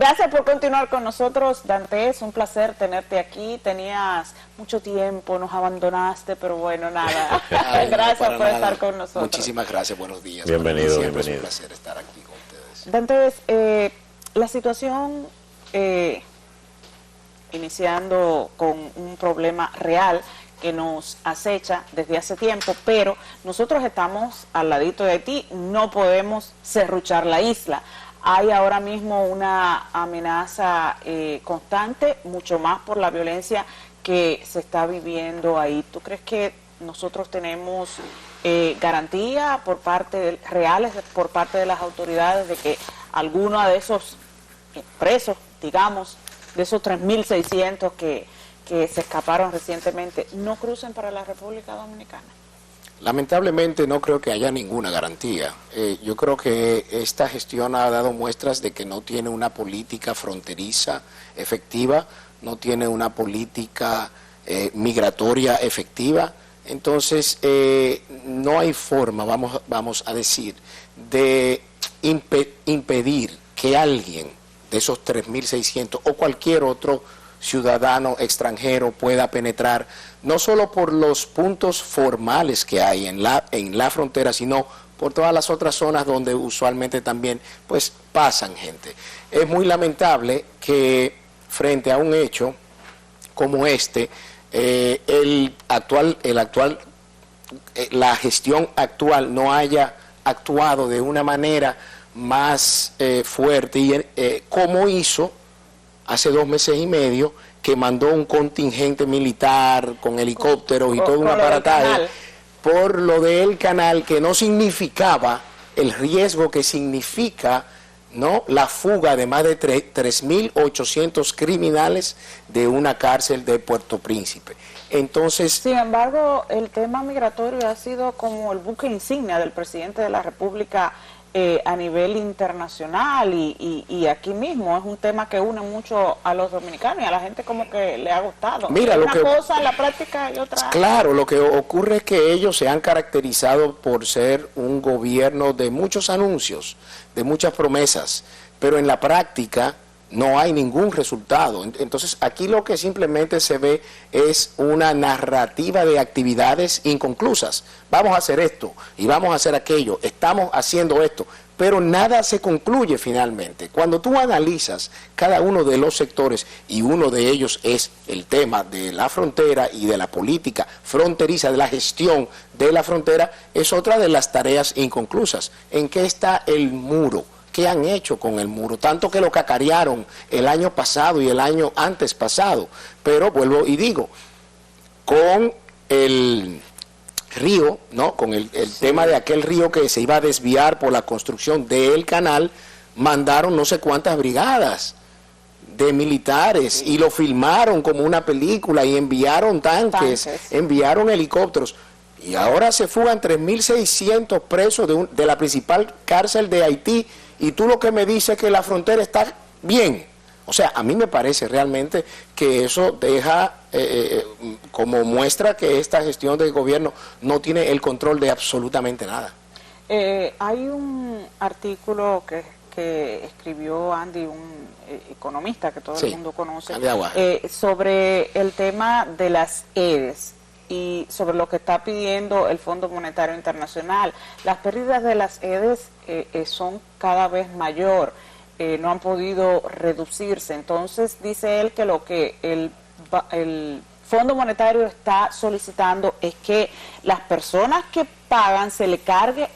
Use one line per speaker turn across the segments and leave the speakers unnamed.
Gracias por continuar con nosotros, Dante. Es un placer tenerte aquí. Tenías mucho tiempo, nos abandonaste, pero bueno, nada. Gracias por estar con nosotros.
Muchísimas gracias, buenos días.
Bienvenido,
Siempre
bienvenido.
es un placer estar aquí con ustedes.
Dante, la situación, iniciando con un problema real que nos acecha desde hace tiempo, pero nosotros estamos al ladito de Haití, no podemos serruchar la isla. Hay ahora mismo una amenaza constante, mucho más por la violencia que se está viviendo ahí. ¿Tú crees que nosotros tenemos garantía reales por parte de las autoridades de que alguno de esos presos, digamos, de esos 3.600 que se escaparon recientemente, no crucen para la República Dominicana?
Lamentablemente no creo que haya ninguna garantía. Yo creo que esta gestión ha dado muestras de que no tiene una política fronteriza efectiva, no tiene una política migratoria efectiva. Entonces, no hay forma, vamos a decir, de impedir que alguien de esos 3.600 o cualquier otro ciudadano extranjero pueda penetrar, no solo por los puntos formales que hay en la frontera, sino por todas las otras zonas donde usualmente también pues pasan gente. Es muy lamentable que frente a un hecho como este, la gestión actual no haya actuado de una manera más fuerte y como hizo hace 2 meses y medio, que mandó un contingente militar con helicópteros y todo un aparataje por lo del canal, que no significaba el riesgo que significa, ¿no?, la fuga de más de 3.800 criminales de una cárcel de Puerto Príncipe. Entonces,
sin embargo, el tema migratorio ha sido como el buque insignia del presidente de la República a nivel internacional y aquí mismo es un tema que une mucho a los dominicanos y a la gente como que le ha gustado.
Mira,
una cosa en la práctica y otra.
Claro, lo que ocurre es que ellos se han caracterizado por ser un gobierno de muchos anuncios, de muchas promesas, pero en la práctica no hay ningún resultado. Entonces aquí lo que simplemente se ve es una narrativa de actividades inconclusas. Vamos a hacer esto y vamos a hacer aquello, estamos haciendo esto, pero nada se concluye finalmente. Cuando tú analizas cada uno de los sectores, y uno de ellos es el tema de la frontera y de la política fronteriza, de la gestión de la frontera, es otra de las tareas inconclusas. ¿En qué está el muro? ¿Qué han hecho con el muro? Tanto que lo cacarearon el año pasado y el año antes pasado. Pero vuelvo y digo, con el río, ¿no?, con el tema de aquel río que se iba a desviar por la construcción del canal, mandaron no sé cuántas brigadas de militares y lo filmaron como una película y enviaron tanques. Enviaron helicópteros. Y ahora se fugan 3.600 presos de la principal cárcel de Haití, y tú lo que me dices es que la frontera está bien. O sea, a mí me parece realmente que eso deja como muestra que esta gestión del gobierno no tiene el control de absolutamente nada.
Hay un artículo que escribió Andy, un economista que todo el mundo conoce, sobre el tema de las EDES y sobre lo que está pidiendo el Fondo Monetario Internacional. Las pérdidas de las EDES son cada vez mayor, no han podido reducirse. Entonces dice él que lo que el Fondo Monetario está solicitando es que las personas que pagan se le cargue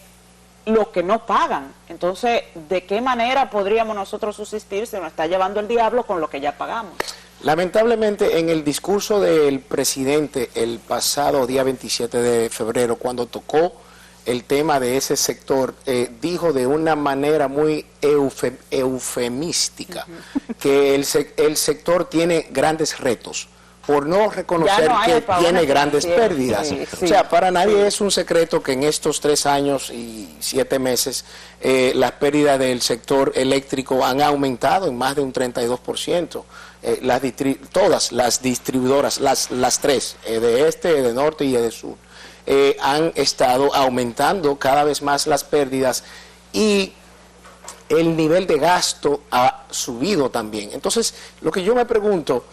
lo que no pagan. Entonces, ¿de qué manera podríamos nosotros subsistir si nos está llevando el diablo con lo que ya pagamos?
Lamentablemente, en el discurso del presidente el pasado día 27 de febrero, cuando tocó el tema de ese sector, dijo de una manera muy eufemística que el sector tiene grandes retos, por no reconocer que tiene grandes pérdidas. O sea, para nadie es un secreto que en estos 3 años y 7 meses las pérdidas del sector eléctrico han aumentado en más de un 32%. Todas las distribuidoras, las tres, de este, de norte y de sur, han estado aumentando cada vez más las pérdidas, y el nivel de gasto ha subido también. Entonces, lo que yo me pregunto,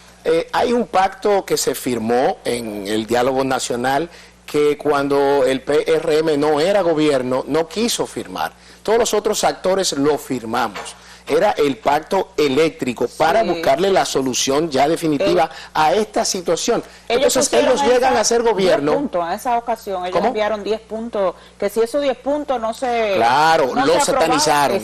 hay un pacto que se firmó en el diálogo nacional que cuando el PRM no era gobierno, no quiso firmar. Todos los otros actores lo firmamos. Era el pacto eléctrico para buscarle la solución ya definitiva a esta situación. Entonces ellos llegan a ser gobierno.
10 puntos en esa ocasión, ellos enviaron 10 puntos, que si esos 10 puntos no se...
Claro, no los satanizaron,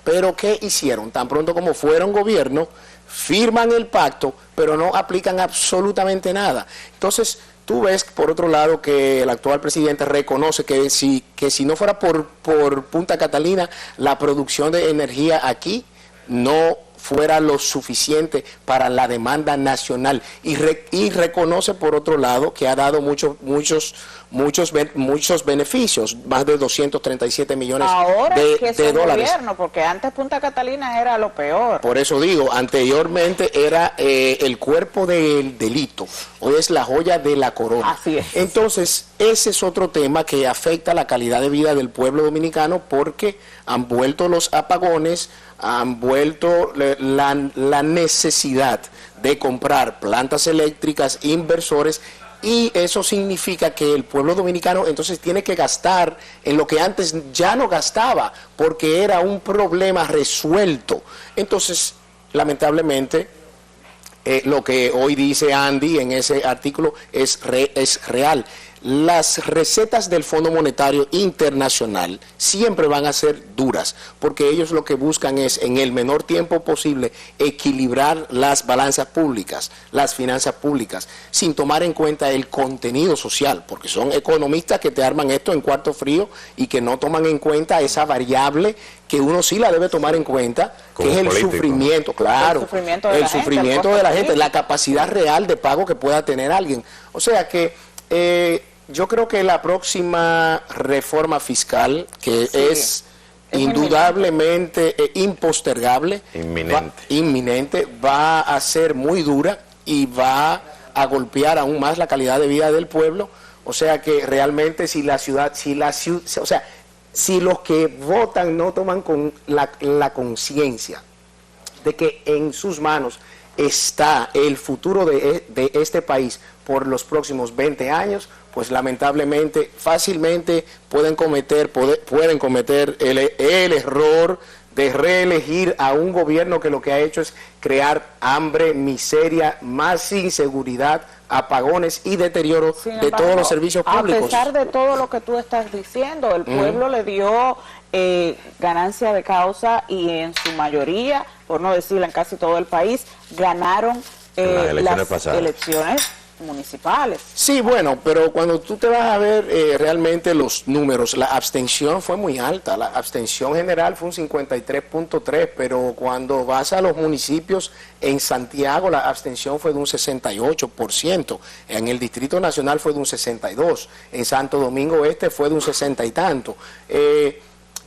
pero ¿qué hicieron? Tan pronto como fueron gobierno, firman el pacto, pero no aplican absolutamente nada. Entonces, tú ves, por otro lado, que el actual presidente reconoce que si no fuera por Punta Catalina, la producción de energía aquí no fuera lo suficiente para la demanda nacional. Y reconoce, por otro lado, que ha dado muchos beneficios, más de 237 millones de dólares.
Gobierno, porque antes Punta Catalina era lo peor.
Por eso digo, anteriormente era el cuerpo del delito, hoy es la joya de la corona.
Así es.
Entonces, ese es otro tema que afecta la calidad de vida del pueblo dominicano, porque han vuelto los apagones, han vuelto la necesidad de comprar plantas eléctricas, inversores, y eso significa que el pueblo dominicano entonces tiene que gastar en lo que antes ya no gastaba, porque era un problema resuelto. Entonces, lamentablemente, lo que hoy dice Andy en ese artículo es real. Las recetas del Fondo Monetario Internacional siempre van a ser duras, porque ellos lo que buscan es, en el menor tiempo posible, equilibrar las balanzas públicas, las finanzas públicas, sin tomar en cuenta el contenido social, porque son economistas que te arman esto en cuarto frío y que no toman en cuenta esa variable que uno sí la debe tomar en cuenta, que es el sufrimiento, claro, el sufrimiento de la gente, la capacidad real de pago que pueda tener alguien. O sea que yo creo que la próxima reforma fiscal, que es indudablemente impostergable, inminente, va a ser muy dura y va a golpear aún más la calidad de vida del pueblo. O sea que realmente si los que votan no toman con la conciencia de que en sus manos está el futuro de este país por los próximos 20 años, pues lamentablemente fácilmente pueden cometer el error de reelegir a un gobierno que lo que ha hecho es crear hambre, miseria, más inseguridad, apagones y deterioro de todos los servicios públicos.
A pesar de todo lo que tú estás diciendo, el pueblo le dio ganancia de causa y en su mayoría, por no decirlo en casi todo el país, ganaron las elecciones municipales.
Sí, bueno, pero cuando tú te vas a ver realmente los números, la abstención fue muy alta, la abstención general fue un 53.3, pero cuando vas a los municipios, en Santiago la abstención fue de un 68%, en el Distrito Nacional fue de un 62%, en Santo Domingo Este fue de un 60 y tanto.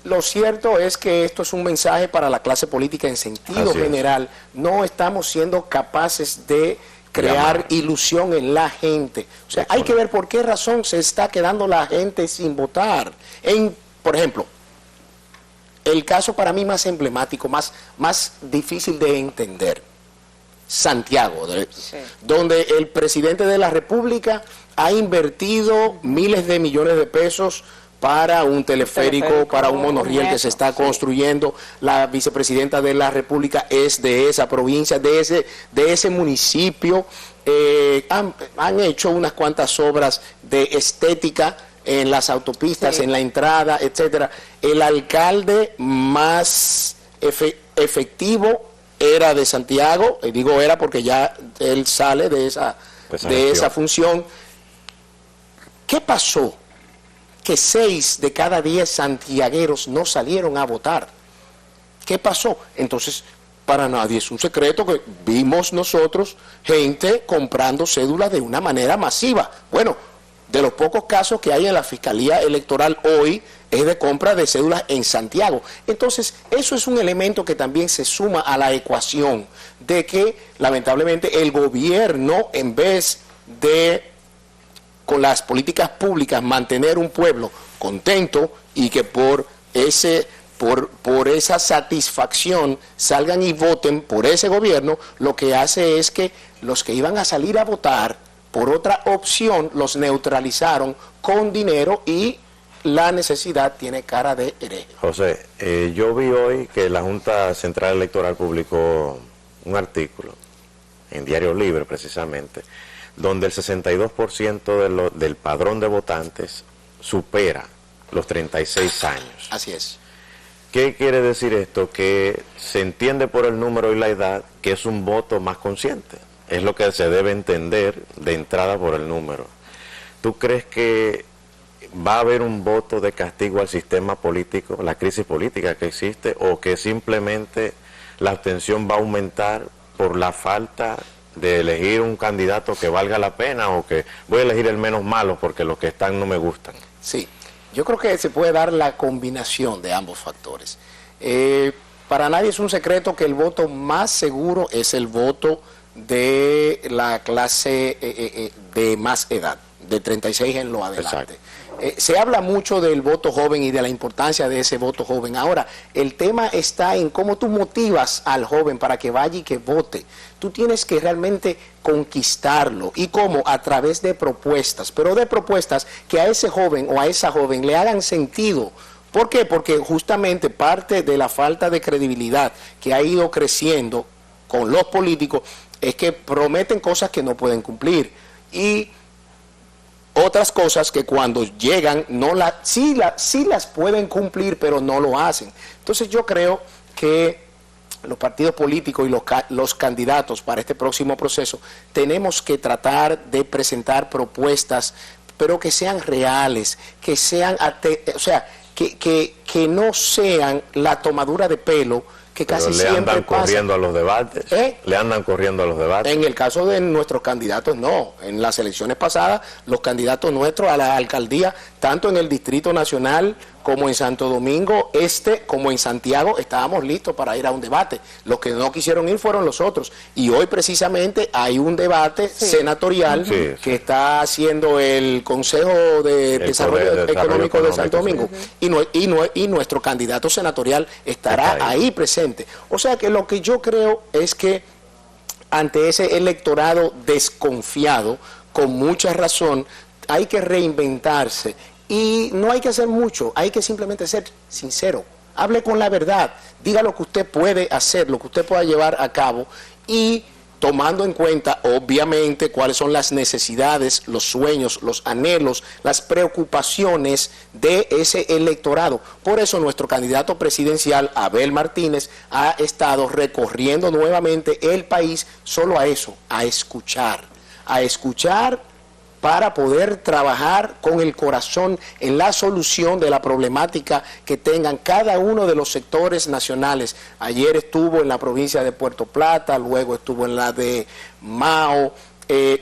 Lo cierto es que esto es un mensaje para la clase política en sentido general. No estamos siendo capaces de crear ilusión en la gente. O sea, hay que ver por qué razón se está quedando la gente sin votar. Por ejemplo, el caso para mí más emblemático, más difícil de entender, Santiago, donde el presidente de la República ha invertido miles de millones de pesos para un teleférico, para un monorriel que se está construyendo. La vicepresidenta de la República es de esa provincia, de ese municipio. Han hecho unas cuantas obras de estética en las autopistas, en la entrada, etcétera. El alcalde más efectivo era de Santiago, y digo era porque ya él sale de esa función. ¿Qué pasó? Que 6 de cada 10 santiagueros no salieron a votar. ¿Qué pasó? Entonces, para nadie es un secreto que vimos nosotros gente comprando cédulas de una manera masiva. Bueno, de los pocos casos que hay en la Fiscalía Electoral hoy es de compra de cédulas en Santiago. Entonces, eso es un elemento que también se suma a la ecuación de que, lamentablemente, el gobierno, en vez de con las políticas públicas mantener un pueblo contento y que por por esa satisfacción salgan y voten por ese gobierno, lo que hace es que los que iban a salir a votar por otra opción los neutralizaron con dinero y la necesidad tiene cara de hereje.
José, yo vi hoy que la Junta Central Electoral publicó un artículo en Diario Libre precisamente, donde el 62% del padrón de votantes supera los 36 años.
Así es.
¿Qué quiere decir esto? Que se entiende por el número y la edad que es un voto más consciente. Es lo que se debe entender de entrada por el número. ¿Tú crees que va a haber un voto de castigo al sistema político, la crisis política que existe, o que simplemente la abstención va a aumentar por la falta de elegir un candidato que valga la pena, o que voy a elegir el menos malo porque los que están no me gustan?
Sí, yo creo que se puede dar la combinación de ambos factores. Para nadie es un secreto que el voto más seguro es el voto de la clase de más edad, de 36 en lo adelante. Se habla mucho del voto joven y de la importancia de ese voto joven. Ahora, el tema está en cómo tú motivas al joven para que vaya y que vote. Tú tienes que realmente conquistarlo. ¿Y cómo? A través de propuestas, pero de propuestas que a ese joven o a esa joven le hagan sentido. ¿Por qué? Porque justamente parte de la falta de credibilidad que ha ido creciendo con los políticos es que prometen cosas que no pueden cumplir. Y otras cosas que cuando llegan sí las pueden cumplir, pero no lo hacen. Entonces yo creo que los partidos políticos y los candidatos para este próximo proceso tenemos que tratar de presentar propuestas, pero que sean reales, que sean, que no sean la tomadura de pelo que
pero
casi
le
siempre
andan
pasa.
Corriendo a los debates. Le andan corriendo a los debates.
En el caso de nuestros candidatos, no. En las elecciones pasadas, los candidatos nuestros a la alcaldía, tanto en el Distrito Nacional como en Santo Domingo Este, como en Santiago, estábamos listos para ir a un debate. Los que no quisieron ir fueron los otros. Y hoy precisamente hay un debate senatorial que está haciendo el Consejo de Desarrollo Económico de Santo Domingo. Y nuestro candidato senatorial estará ahí presente. O sea que lo que yo creo es que ante ese electorado desconfiado, con mucha razón, hay que reinventarse. Y no hay que hacer mucho, hay que simplemente ser sincero. Hable con la verdad, diga lo que usted puede hacer, lo que usted pueda llevar a cabo y tomando en cuenta, obviamente, cuáles son las necesidades, los sueños, los anhelos, las preocupaciones de ese electorado. Por eso nuestro candidato presidencial, Abel Martínez, ha estado recorriendo nuevamente el país solo a eso, a escuchar para poder trabajar con el corazón en la solución de la problemática que tengan cada uno de los sectores nacionales. Ayer estuvo en la provincia de Puerto Plata, luego estuvo en la de Mao,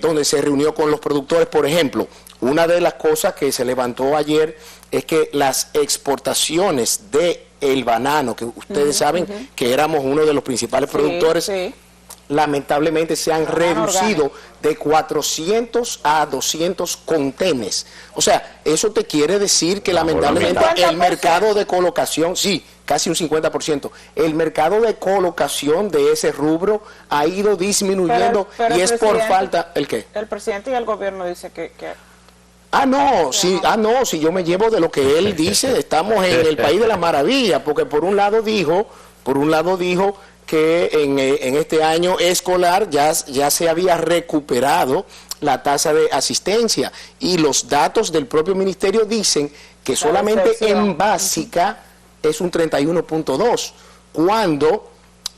donde se reunió con los productores. Por ejemplo, una de las cosas que se levantó ayer es que las exportaciones del banano, que ustedes saben que éramos uno de los principales productores, lamentablemente se han reducido de 400 a 200 contenes. O sea, eso te quiere decir que lamentablemente el mercado de colocación, casi un 50%, el mercado de colocación de ese rubro ha ido disminuyendo y es por falta, ¿el qué?
El presidente y el gobierno dice que
si yo me llevo de lo que él dice, estamos en el país de la maravilla, porque por un lado dijo que en este año escolar ya se había recuperado la tasa de asistencia y los datos del propio ministerio dicen que solamente en básica es un 31.2, cuando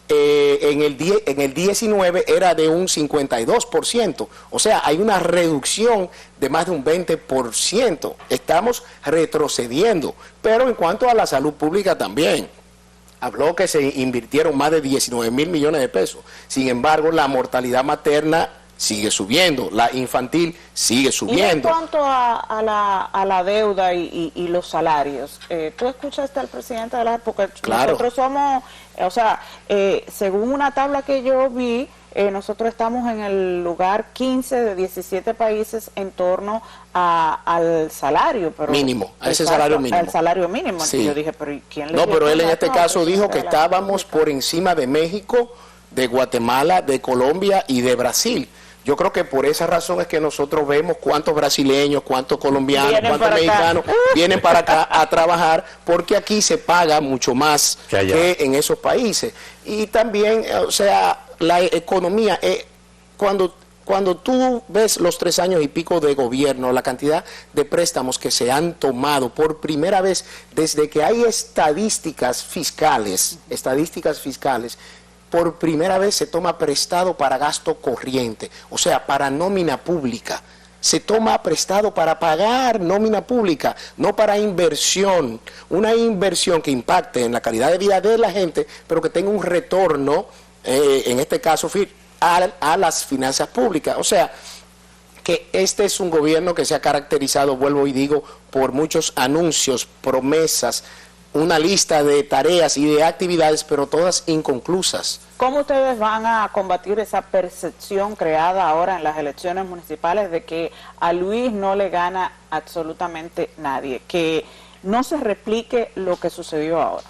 en el 19 era de un 52%, o sea, hay una reducción de más de un 20%, estamos retrocediendo, pero en cuanto a la salud pública también. Habló que se invirtieron más de 19.000 millones de pesos. Sin embargo, la mortalidad materna sigue subiendo, la infantil sigue subiendo.
Y en cuanto a la deuda y los salarios, tú escuchaste al presidente de la época,
claro.
Nosotros somos, o sea, según una tabla que yo vi, nosotros estamos en el lugar 15 de 17 países en torno al salario. Pero,
mínimo, a ese salario mínimo.
Al salario mínimo.
Sí.
Y yo dije, pero ¿quién le
No, pero él en este caso dijo que estábamos
República?
por encima de México, de Guatemala, de Colombia y de Brasil. Yo creo que por esa razón es que nosotros vemos cuántos brasileños, cuántos colombianos, cuántos mexicanos vienen para acá a trabajar, porque aquí se paga mucho más que en esos países. Y también, o sea, la economía, cuando tú ves los 3 años y pico de gobierno, la cantidad de préstamos que se han tomado por primera vez desde que hay estadísticas fiscales, por primera vez se toma prestado para gasto corriente, o sea, para nómina pública. Se toma prestado para pagar nómina pública, no para inversión. Una inversión que impacte en la calidad de vida de la gente, pero que tenga un retorno, en este caso, a las finanzas públicas. O sea, que este es un gobierno que se ha caracterizado, vuelvo y digo, por muchos anuncios, promesas, una lista de tareas y de actividades, pero todas inconclusas.
¿Cómo ustedes van a combatir esa percepción creada ahora en las elecciones municipales de que a Luis no le gana absolutamente nadie? Que no se replique lo que sucedió ahora.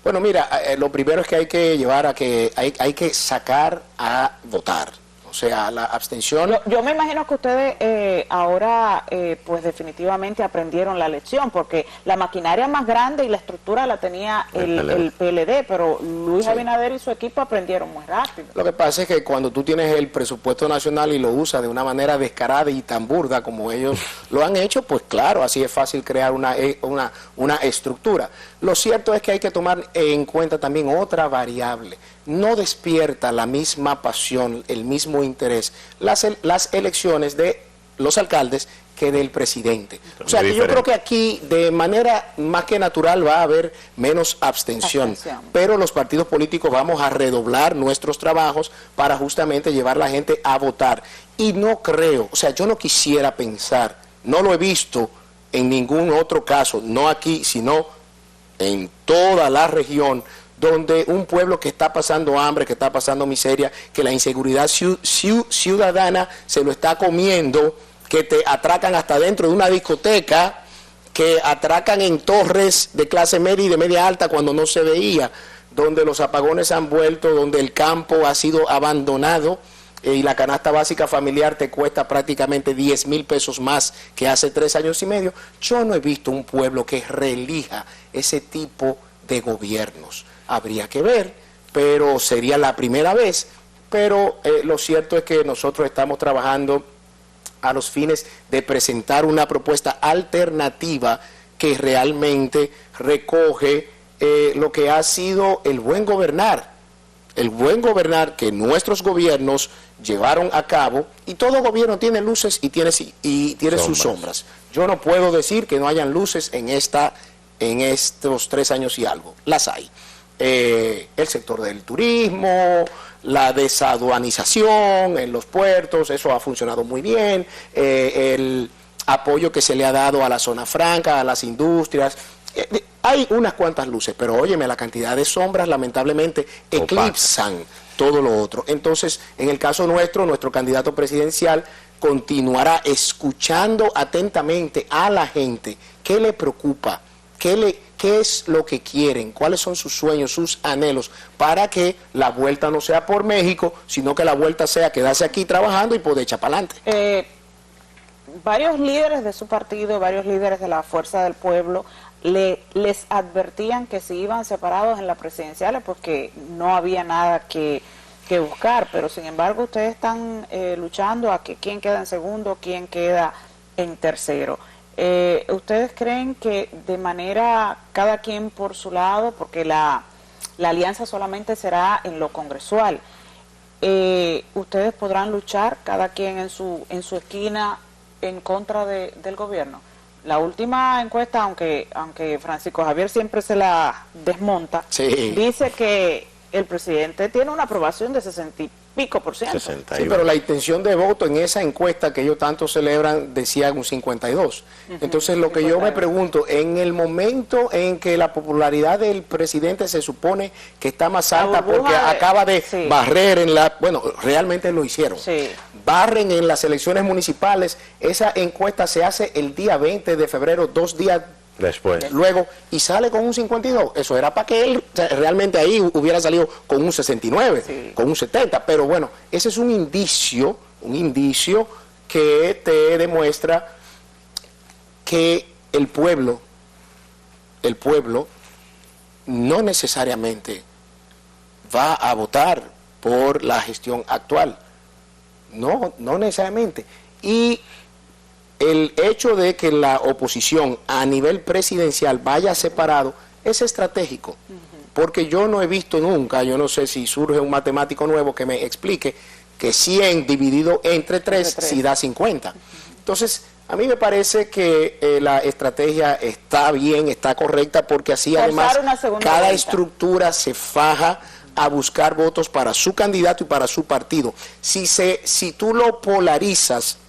Bueno, mira, lo primero es que hay que llevar a que hay que sacar a votar. O sea, la abstención...
Yo me imagino que ustedes ahora pues definitivamente aprendieron la lección, porque la maquinaria más grande y la estructura la tenía el PLD, pero Luis Abinader y su equipo aprendieron muy rápido.
Lo que pasa es que cuando tú tienes el presupuesto nacional y lo usas de una manera descarada y tan burda como ellos lo han hecho, pues claro, así es fácil crear una estructura. Lo cierto es que hay que tomar en cuenta también otra variable. No despierta la misma pasión, el mismo interés, las elecciones de los alcaldes que del presidente. O sea, que yo creo que aquí de manera más que natural va a haber menos abstención, pero los partidos políticos vamos a redoblar nuestros trabajos para justamente llevar a la gente a votar. Y no creo, o sea, yo no quisiera pensar, no lo he visto en ningún otro caso, no aquí, sino en toda la región, donde un pueblo que está pasando hambre, que está pasando miseria, que la inseguridad ciudadana se lo está comiendo, que te atracan hasta dentro de una discoteca, que atracan en torres de clase media y de media alta cuando no se veía, donde los apagones han vuelto, donde el campo ha sido abandonado y la canasta básica familiar te cuesta prácticamente 10,000 pesos más que hace 3 años y medio. Yo no he visto un pueblo que reelija ese tipo de gobiernos. Habría que ver, pero sería la primera vez. Pero lo cierto es que nosotros estamos trabajando a los fines de presentar una propuesta alternativa que realmente recoge lo que ha sido el buen gobernar que nuestros gobiernos llevaron a cabo, y todo gobierno tiene luces y tiene sus sombras. Yo no puedo decir que no hayan luces en estos 3 años y algo, las hay. El sector del turismo, la desaduanización en los puertos, eso ha funcionado muy bien, el apoyo que se le ha dado a la zona franca, a las industrias, hay unas cuantas luces, pero óyeme, la cantidad de sombras lamentablemente eclipsan todo lo otro. Entonces, en el caso nuestro candidato presidencial continuará escuchando atentamente a la gente, qué le preocupa, qué es lo que quieren, cuáles son sus sueños, sus anhelos, para que la vuelta no sea por México, sino que la vuelta sea quedarse aquí trabajando y poder echar para adelante.
Varios líderes de su partido, varios líderes de la Fuerza del Pueblo, les advertían que si iban separados en las presidenciales porque no había nada que buscar, pero sin embargo ustedes están luchando a que quién queda en segundo, quién queda en tercero. ¿Ustedes creen que de manera cada quien por su lado, porque la alianza solamente será en lo congresual, ustedes podrán luchar cada quien en su esquina en contra del gobierno? La última encuesta, aunque Francisco Javier siempre se la desmonta, dice que el presidente tiene una aprobación de 60 y pico por ciento.
61. Sí, pero la intención de voto en esa encuesta que ellos tanto celebran decía un 52. Entonces lo que yo me pregunto, en el momento en que la popularidad del presidente se supone que está más alta porque acaba de barrer en la... Bueno, realmente lo hicieron. Sí. Barren en las elecciones municipales, esa encuesta se hace el día 20 de febrero, 2 días después. Luego, y sale con un 52. Eso era para que él realmente ahí hubiera salido con un 69, con un 70. Pero bueno, ese es un indicio que te demuestra que el pueblo no necesariamente va a votar por la gestión actual. No necesariamente. Y el hecho de que la oposición a nivel presidencial vaya separado es estratégico, porque yo no he visto nunca, yo no sé si surge un matemático nuevo que me explique que 100 dividido entre 3 sí da 50. Entonces, a mí me parece que la estrategia está bien, está correcta, porque así además cada estructura se faja a buscar votos para su candidato y para su partido. Si tú lo polarizas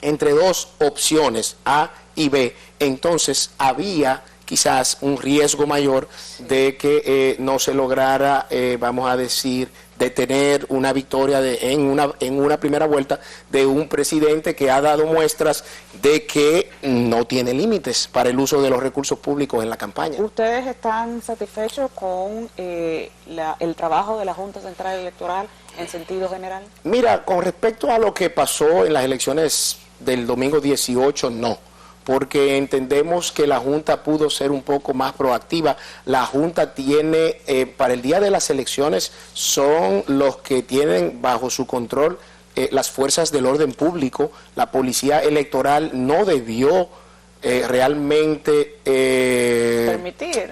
entre dos opciones, A y B, entonces había quizás un riesgo mayor de que no se lograra, vamos a decir, detener una victoria en una primera vuelta de un presidente que ha dado muestras de que no tiene límites para el uso de los recursos públicos en la campaña.
¿Ustedes están satisfechos con el trabajo de la Junta Central Electoral en sentido general?
Mira, con respecto a lo que pasó en las elecciones del domingo 18, no, porque entendemos que la Junta pudo ser un poco más proactiva. La Junta tiene, para el día de las elecciones, son los que tienen bajo su control las fuerzas del orden público. La policía electoral no debió realmente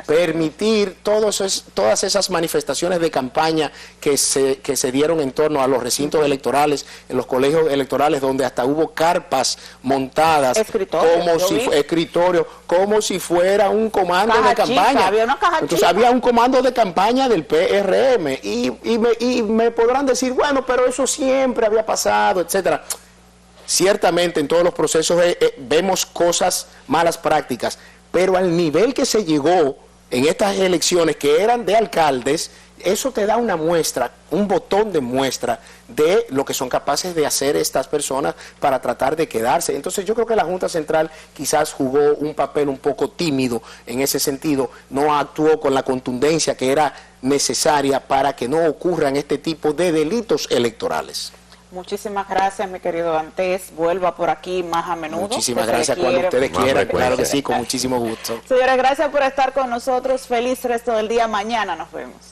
permitir todas esas manifestaciones de campaña que se dieron en torno a los recintos electorales, en los colegios electorales, donde hasta hubo carpas montadas, como si fuera un comando de campaña. Entonces había un comando de campaña del PRM y me podrán decir, bueno, pero eso siempre había pasado, etcétera. Ciertamente en todos los procesos vemos cosas, malas prácticas, pero al nivel que se llegó en estas elecciones que eran de alcaldes, eso te da una muestra, un botón de muestra de lo que son capaces de hacer estas personas para tratar de quedarse. Entonces yo creo que la Junta Central quizás jugó un papel un poco tímido en ese sentido, no actuó con la contundencia que era necesaria para que no ocurran este tipo de delitos electorales.
Muchísimas gracias, mi querido Dantes. Vuelva por aquí más a menudo.
Muchísimas gracias cuando ustedes quieran. Claro que sí, con muchísimo gusto.
Señores, gracias por estar con nosotros. Feliz resto del día. Mañana nos vemos.